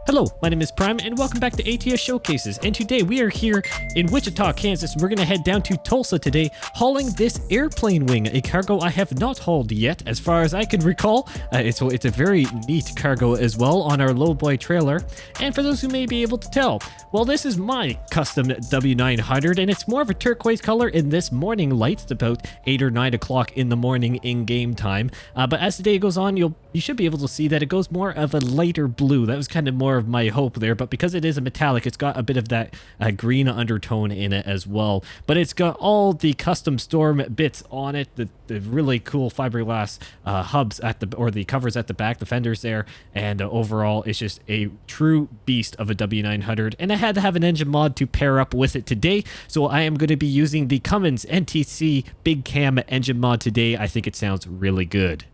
Hello, my name is Prime and welcome back to ATS Showcases, and today we are here in Wichita, Kansas, and we're going to head down to Tulsa today hauling this airplane wing, a cargo I have not hauled yet as far as I can recall. It's a very neat cargo as well on our lowboy trailer, and for those who may be able to tell, well, this is my custom W900 and it's more of a turquoise color in this morning light. It's about 8 or 9 o'clock in the morning in game time, but as the day goes on you should be able to see that it goes more of a lighter blue. That was kind of more of my hope there, but because it is a metallic, it's got a bit of that green undertone in it as well. But it's got all the custom storm bits on it, the really cool fiberglass hubs at the covers at the back, the fenders there, and overall it's just a true beast of a W900. And I had to have an engine mod to pair up with it today, so I am going to be using the Cummins NTC Big Cam engine mod today. I think it sounds really good.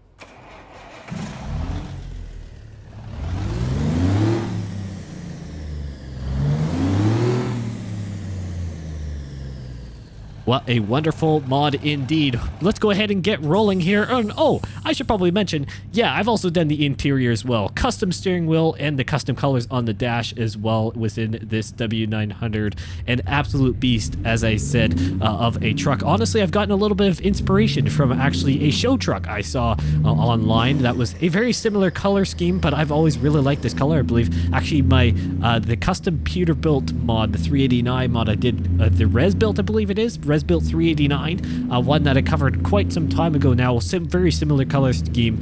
What a wonderful mod indeed. Let's go ahead and get rolling here. Oh, I should probably mention, yeah, I've also done the interior as well. Custom steering wheel and the custom colors on the dash as well within this W900. An absolute beast, as I said, of a truck. Honestly, I've gotten a little bit of inspiration from actually a show truck I saw online that was a very similar color scheme, but I've always really liked this color. I believe actually the custom Peterbilt mod, the 389 mod I did, the Resbuilt I believe it is, Resbuilt 389, one that I covered quite some time ago now. Very similar color scheme.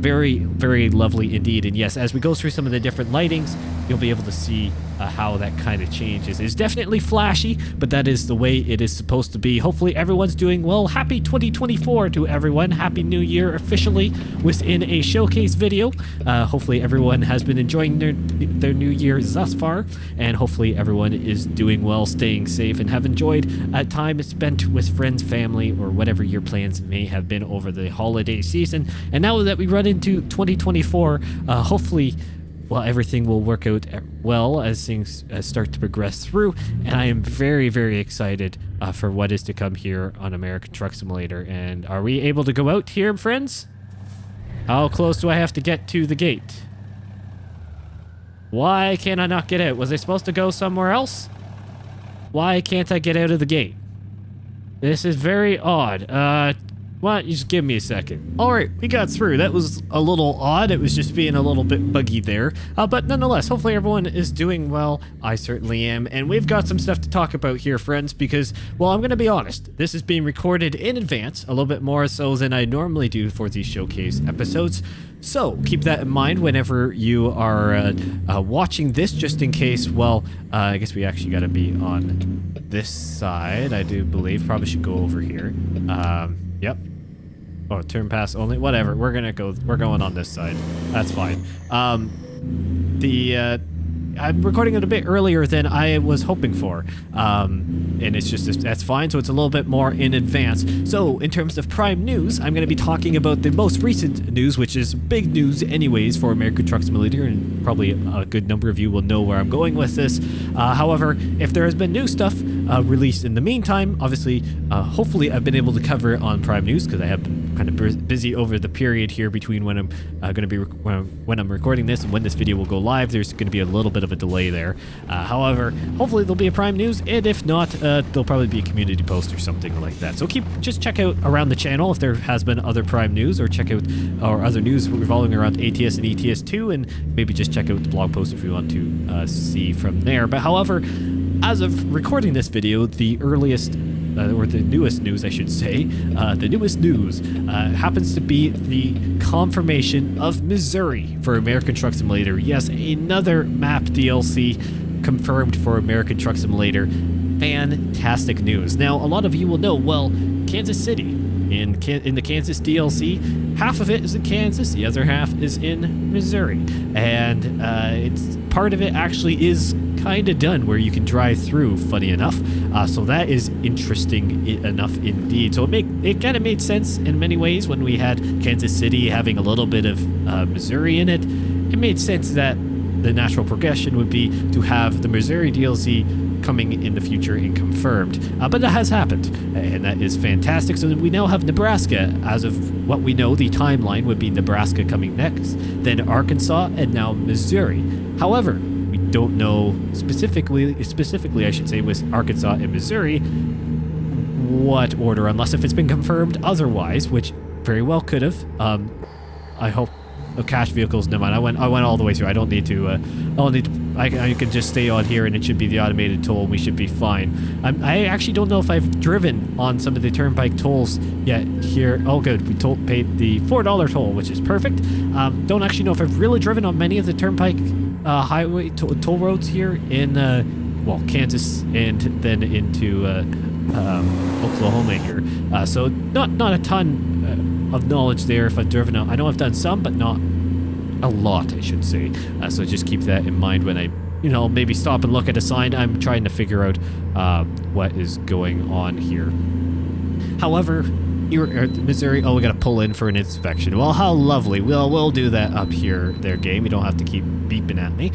Very, very lovely indeed. And yes, as we go through some of the different lightings, you'll be able to see how that kind of changes. It's definitely flashy, but that is the way it is supposed to be. Hopefully everyone's doing well. Happy 2024 to everyone. Happy New Year officially within a showcase video. Hopefully everyone has been enjoying their New Year thus far, and hopefully everyone is doing well, staying safe, and have enjoyed a time spent with friends, family, or whatever your plans may have been over the holiday season. And now that we run into 2024, hopefully, well, everything will work out well as things start to progress through, and I am very, very excited for what is to come here on American Truck Simulator. And are we able to go out here, friends? How close do I have to get to the gate? Why can't I not get out? Was I supposed to go somewhere else? Why can't I get out of the gate? This is very odd. Why don't you just give me a second? All right, we got through. That was a little odd. It was just being a little bit buggy there. But nonetheless, hopefully everyone is doing well. I certainly am. And we've got some stuff to talk about here, friends, because, well, I'm going to be honest. This is being recorded in advance, a little bit more so than I normally do for these showcase episodes. So keep that in mind whenever you are watching this, just in case. Well, I guess we actually got to be on this side, I do believe. Probably should go over here. Yep. Oh, turn pass only. Whatever. We're going on this side. That's fine. I'm recording it a bit earlier than I was hoping for. And it's just, that's fine. So it's a little bit more in advance. So in terms of Prime News, I'm going to be talking about the most recent news, which is big news anyways for American Truck Simulator, and probably a good number of you will know where I'm going with this. However, if there has been new stuff released in the meantime, obviously, hopefully I've been able to cover it on Prime News, because I have been kind of busy over the period here between when I'm going to be when I'm recording this and when this video will go live. There's going to be a little bit of a delay there. However, hopefully there'll be a Prime News, and if not, there'll probably be a community post or something like that. So just check out around the channel if there has been other Prime News, or check out our other news revolving around ATS and ETS2, and maybe just check out the blog post if you want to see from there. But however, as of recording this video, the earliest or the newest news, I should say, the newest news happens to be the confirmation of Missouri for American Truck Simulator. Yes, another map DLC confirmed for American Truck Simulator. Fantastic news. Now, a lot of you will know, well, Kansas City in the Kansas DLC, half of it is in Kansas, the other half is in Missouri, and it's part of it actually is kind of done where you can drive through, funny enough. So that is interesting enough indeed. So it kind of made sense in many ways when we had Kansas City having a little bit of Missouri in it. It made sense that the natural progression would be to have the Missouri DLC coming in the future and confirmed. But that has happened, and that is fantastic. So we now have Nebraska. As of what we know, the timeline would be Nebraska coming next, then Arkansas, and now Missouri. However, we don't know specifically I should say, with Arkansas and Missouri, what order, unless if it's been confirmed otherwise, which very well could have. I hope. Oh, cash vehicles. Never mind. I went all the way through. I don't need to. I can just stay on here, and it should be the automated toll. We should be fine. I actually don't know if I've driven on some of the turnpike tolls yet here. Oh, good. We paid the $4 toll, which is perfect. Don't actually know if I've really driven on many of the turnpike highway toll roads here in Kansas and then into Oklahoma here. So not a ton of knowledge there if I've driven out. I know I've done some, but not a lot, I should say. So just keep that in mind when I, maybe stop and look at a sign. I'm trying to figure out what is going on here. However, Missouri, we got to pull in for an inspection. Well, how lovely. We'll do that up here, there, game. You don't have to keep beeping at me.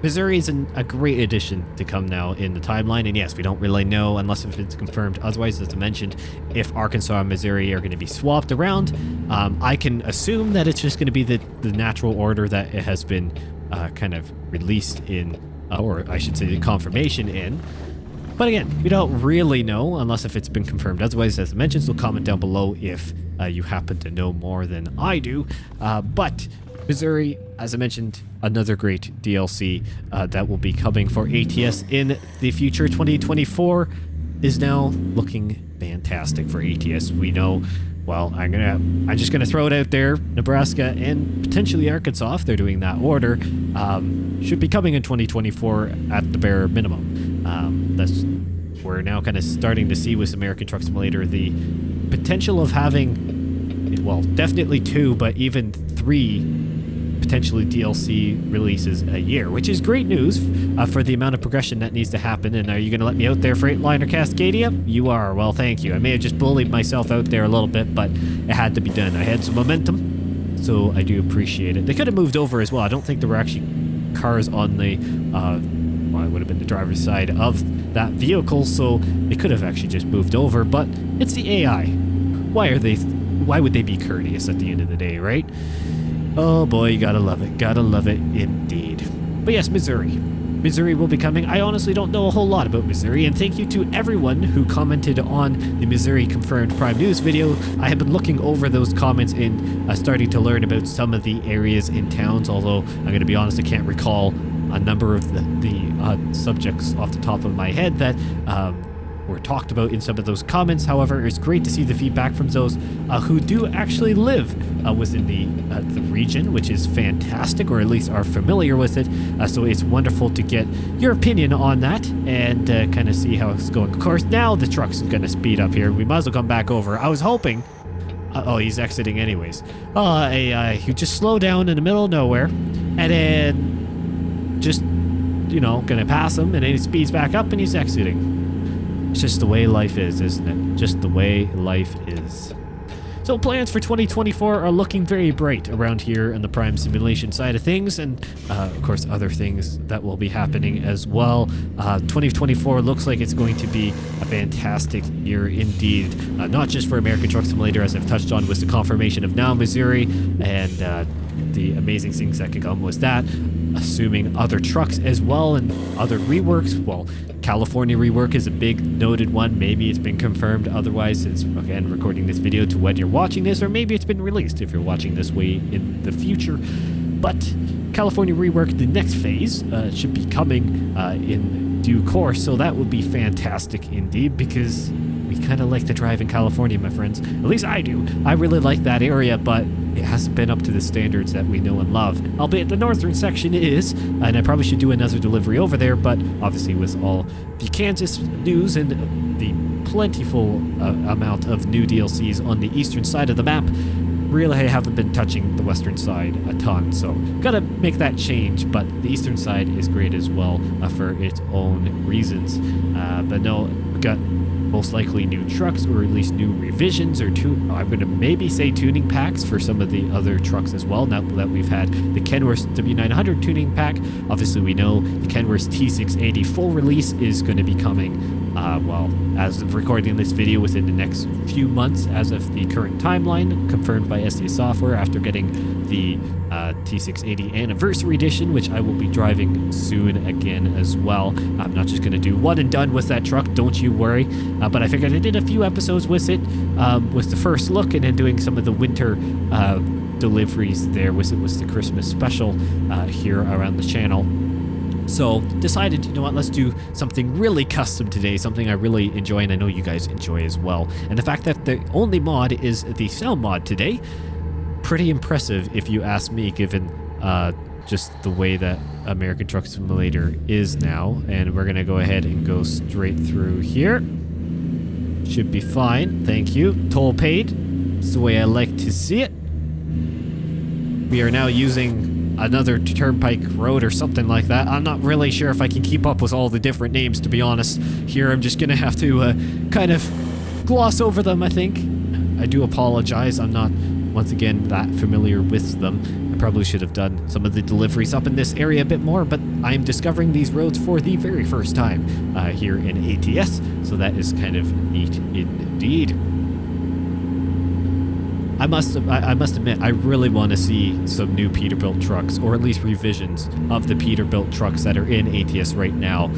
Missouri is a great addition to come now in the timeline, and yes, we don't really know unless if it's confirmed. Otherwise, as I mentioned, if Arkansas and Missouri are going to be swapped around, I can assume that it's just going to be the natural order that it has been kind of released in, or I should say the confirmation in. But again, we don't really know unless if it's been confirmed. Otherwise, as I mentioned, so comment down below if you happen to know more than I do. But Missouri, as I mentioned, another great DLC that will be coming for ATS in the future. 2024 is now looking fantastic for ATS. We know, well, I'm just gonna throw it out there. Nebraska and potentially Arkansas, if they're doing that order, should be coming in 2024 at the bare minimum. We're now kind of starting to see with American Truck Simulator the potential of having, well, definitely 2, but even 3 potentially DLC releases a year, which is great news for the amount of progression that needs to happen. And are you going to let me out there, Freightliner Cascadia? You are. Well, thank you. I may have just bullied myself out there a little bit, but it had to be done. I had some momentum, so I do appreciate it. They could have moved over as well. I don't think there were actually cars on the, it would have been the driver's side of that vehicle, so they could have actually just moved over, but it's the AI. Why would they be courteous at the end of the day, right? Oh boy, you gotta love it indeed. But yes, Missouri will be coming. I honestly don't know a whole lot about Missouri, and thank you to everyone who commented on the Missouri Confirmed Prime News video. I have been looking over those comments and starting to learn about some of the areas and towns, although I'm going to be honest, I can't recall a number of the subjects off the top of my head that were talked about in some of those comments. However, it's great to see the feedback from those who do actually live within the region, which is fantastic, or at least are familiar with it. So it's wonderful to get your opinion on that and kind of see how it's going. Of course, now the truck's going to speed up here. We might as well come back over. I was hoping... he's exiting anyways. AI, you just slow down in the middle of nowhere, and then just, gonna pass him, and then he speeds back up and he's exiting. It's just the way life is, isn't it? Just the way life is. So plans for 2024 are looking very bright around here in the Prime Simulation side of things, and of course other things that will be happening as well. 2024 looks like it's going to be a fantastic year indeed, not just for American Truck Simulator, as I've touched on with the confirmation of now Missouri, and the amazing things that could come with that, assuming other trucks as well and other reworks. Well, California rework is a big noted one. Maybe it's been confirmed. Otherwise, it's, again, recording this video to when you're watching this, or maybe it's been released if you're watching this way in the future. But California rework, the next phase, should be coming in due course. So that would be fantastic indeed, because we kind of like to drive in California, my friends. At least I do. I really like that area, but it hasn't been up to the standards that we know and love. Albeit the northern section is, and I probably should do another delivery over there, but obviously with all the Kansas news and the plentiful amount of new DLCs on the eastern side of the map, really I haven't been touching the western side a ton, so gotta make that change. But the eastern side is great as well for its own reasons. But no, we got most likely new trucks, or at least new revisions, or I'm going to maybe say tuning packs for some of the other trucks as well. Now that we've had the Kenworth W900 tuning pack, obviously we know the Kenworth T680 full release is going to be coming, well, as of recording this video, within the next few months, as of the current timeline, confirmed by STS Software after getting the T680 Anniversary Edition, which I will be driving soon again as well. I'm not just going to do one and done with that truck, don't you worry. But I figured I did a few episodes with it, with the first look, and then doing some of the winter deliveries there with it, was the Christmas special here around the channel. So decided, you know what, let's do something really custom today, something I really enjoy and I know you guys enjoy as well. And the fact that the only mod is the sound mod today, pretty impressive if you ask me, given just the way that American Truck Simulator is now. And we're gonna go ahead and go straight through here. Should be fine, thank you. Toll paid, it's the way I like to see it. We are now using another turnpike road or something like that. I'm not really sure if I can keep up with all the different names, to be honest. Here I'm just gonna have to kind of gloss over them, I think. I do apologize, I'm not, once again, that familiar with them. I probably should have done some of the deliveries up in this area a bit more, but I'm discovering these roads for the very first time here in ATS, so that is kind of neat indeed. I must admit, I really want to see some new Peterbilt trucks, or at least revisions of the Peterbilt trucks that are in ATS right now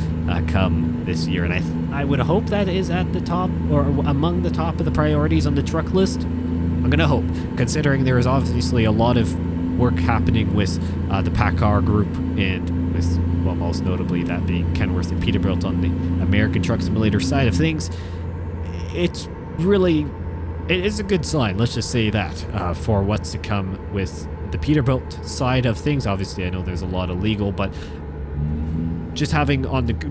come this year. And I would hope that is at the top, or among the top of the priorities on the truck list. I'm going to hope, considering there is obviously a lot of work happening with the PACCAR group, and with, well, most notably that being Kenworth and Peterbilt on the American Truck Simulator side of things. It's really... it is a good sign, let's just say that, for what's to come with the Peterbilt side of things. Obviously, I know there's a lot of legal, but just having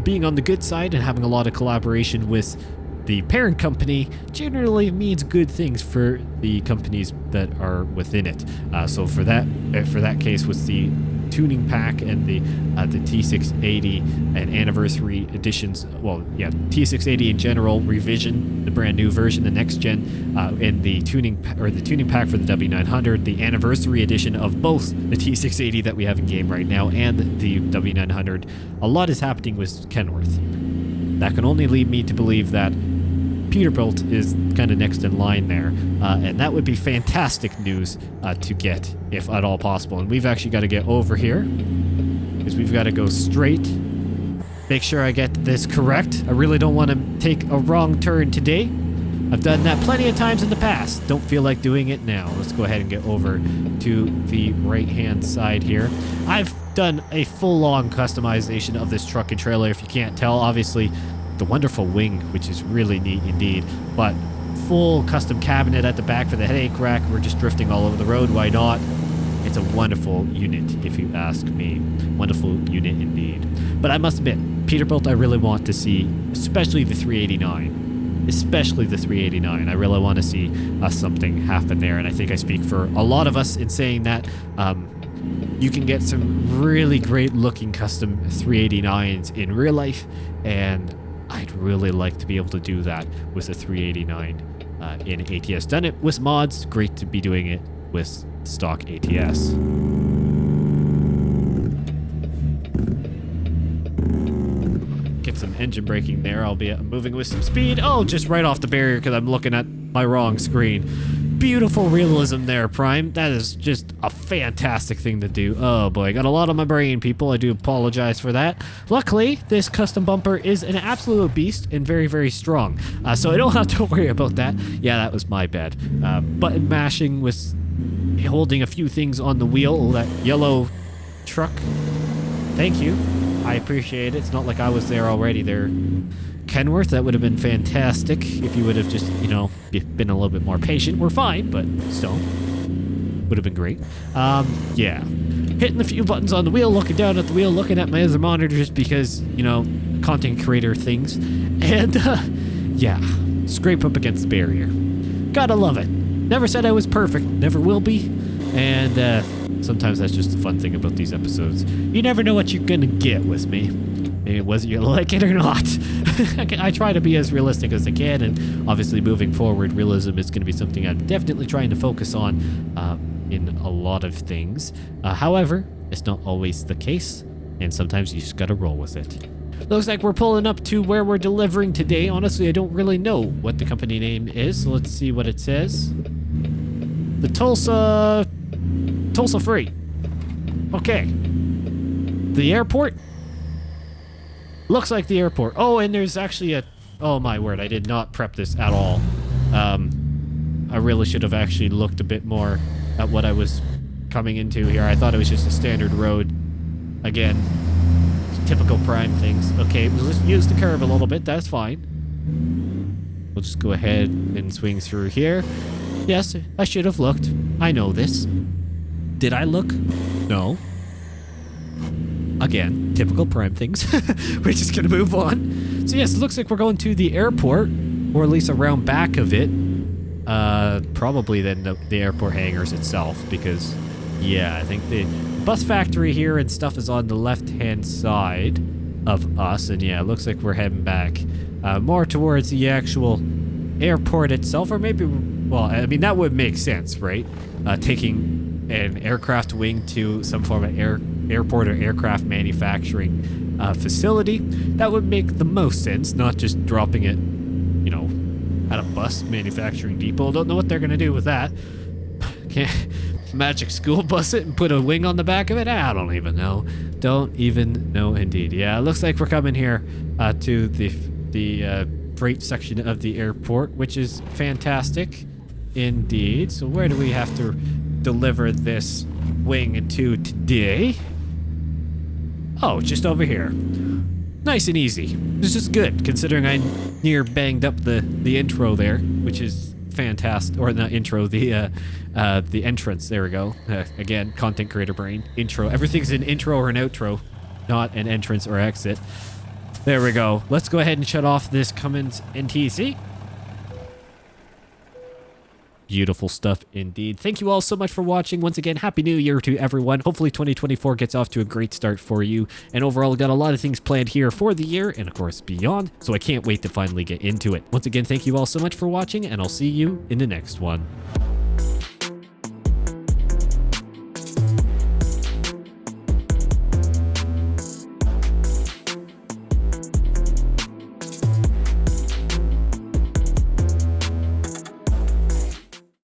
being on the good side and having a lot of collaboration with the parent company generally means good things for the companies that are within it. So for that case, with the tuning pack and the T680 and anniversary editions, well, yeah, T680 in general revision, the brand new version, the next gen, and the tuning pack for the W900, the anniversary edition of both the T680 that we have in game right now and the W900. A lot is happening with Kenworth. That can only lead me to believe that Peterbilt is kind of next in line there, and that would be fantastic news to get, if at all possible. And we've actually got to get over here, because we've got to go straight. Make sure I get this correct. I really don't want to take a wrong turn today. I've done that plenty of times in the past. Don't feel like doing it now. Let's go ahead and get over to the right-hand side here. I've done a full-on customization of this truck and trailer, if you can't tell. Obviously, the wonderful wing, which is really neat indeed, but full custom cabinet at the back for the headache rack. We're just drifting all over the road, why not? It's a wonderful unit, if you ask me. Wonderful unit indeed. But I must admit, Peterbilt I really want to see, especially the 389. Especially the 389. I really want to see something happen there, and I think I speak for a lot of us in saying that you can get some really great looking custom 389s in real life, and I'd really like to be able to do that with a 389 in ATS. Done it with mods, great to be doing it with stock ATS. Get some engine braking there, albeit I'm moving with some speed. Oh, just right off the barrier because I'm looking at my wrong screen. Beautiful realism there, Prime. That is just a fantastic thing to do. Oh boy, got a lot on my brain, people. I do apologize for that. Luckily, this custom bumper is an absolute beast and very, very strong. So I don't have to worry about that. Yeah, that was my bad. Button mashing with holding a few things on the wheel. That yellow truck. Thank you. I appreciate it. It's not like I was there already there. Kenworth, that would have been fantastic if you would have just, you know, been a little bit more patient. We're fine, but still, would have been great. Yeah, hitting a few buttons on the wheel, looking down at the wheel, looking at my other monitor just because, you know, content creator things, and yeah, scrape up against the barrier. Gotta love it. Never said I was perfect, never will be, and sometimes that's just the fun thing about these episodes. You never know what you're gonna get with me. whether you like it or not. I try to be as realistic as I can, and obviously moving forward, realism is going to be something I'm definitely trying to focus on in a lot of things. However, it's not always the case, and sometimes you just got to roll with it. Looks like we're pulling up to where we're delivering today. Honestly, I don't really know what the company name is, so let's see what it says. The Tulsa Freight. Okay. The airport? Looks like the airport. Oh, and there's actually a... Oh my word, I did not prep this at all. I really should have actually looked a bit more at what I was coming into here. I thought it was just a standard road. Again, typical Prime things. Okay, we'll just use the curve a little bit. That's fine. We'll just go ahead and swing through here. Yes, I should have looked. I know this. Did I look? No. Again, typical Prime things. We're just gonna move on. So yes, it looks like we're going to the airport, or at least around back of it. Probably then the airport hangars itself, because yeah, I think the bus factory here and stuff is on the left-hand side of us, and yeah, it looks like we're heading back more towards the actual airport itself, or maybe, well, I mean, that would make sense, right? Taking an aircraft wing to some form of airport or aircraft manufacturing facility. That would make the most sense, not just dropping it, you know, at a bus manufacturing depot. Don't know what they're gonna do with that. Can't magic school bus it and put a wing on the back of it? I don't even know. Don't even know indeed. Yeah, it looks like we're coming here to the freight section of the airport, which is fantastic indeed. So where do we have to deliver this wing to today? Oh, just over here. Nice and easy. It's just good, considering I near banged up the intro there, which is fantastic. Or not intro, the entrance. There we go. Again, content creator brain. Intro. Everything's an intro or an outro, not an entrance or exit. There we go. Let's go ahead and shut off this Cummins NTC. Beautiful stuff indeed. Thank you all so much for watching. Once again, Happy New Year to everyone. Hopefully 2024 gets off to a great start for you. And overall, got a lot of things planned here for the year and of course beyond. So I can't wait to finally get into it. Once again, thank you all so much for watching, and I'll see you in the next one.